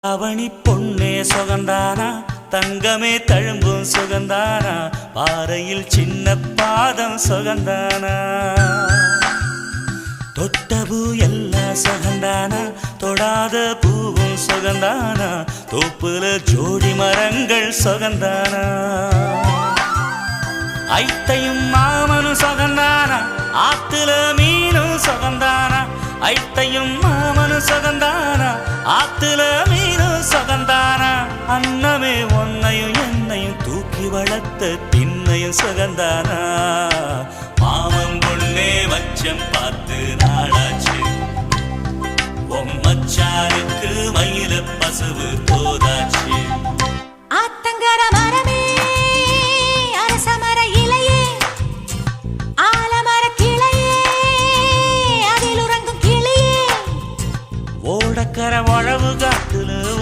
அவனி பொன்னே சுகந்தானா தங்கமே தழும்பும் சுகந்தானா பாறையில் சின்ன பாதம் சுகந்தானா தொட்டபூ எல்லாம் சுகந்தானா தொடாத பூவும் சுகந்தானா தோப்புல ஜோடி மரங்கள் சுகந்தானா ஐத்தையும் மாமனும் சுகந்தானா ஆத்துல மீனும் சுகந்தானா ஐத்தையும் மாமனும் சுகந்தானா ஆத்துல மீனும் சுகந்தானா அன்னமே ஒன்னையும் என்னையும் தூக்கி வளர்த்த திண்ணையும் சுகந்தானா மாமன் பொண்ணே மச்சம் பார்த்து நாளாச்சு மச்சானுக்கு மயில பசுவு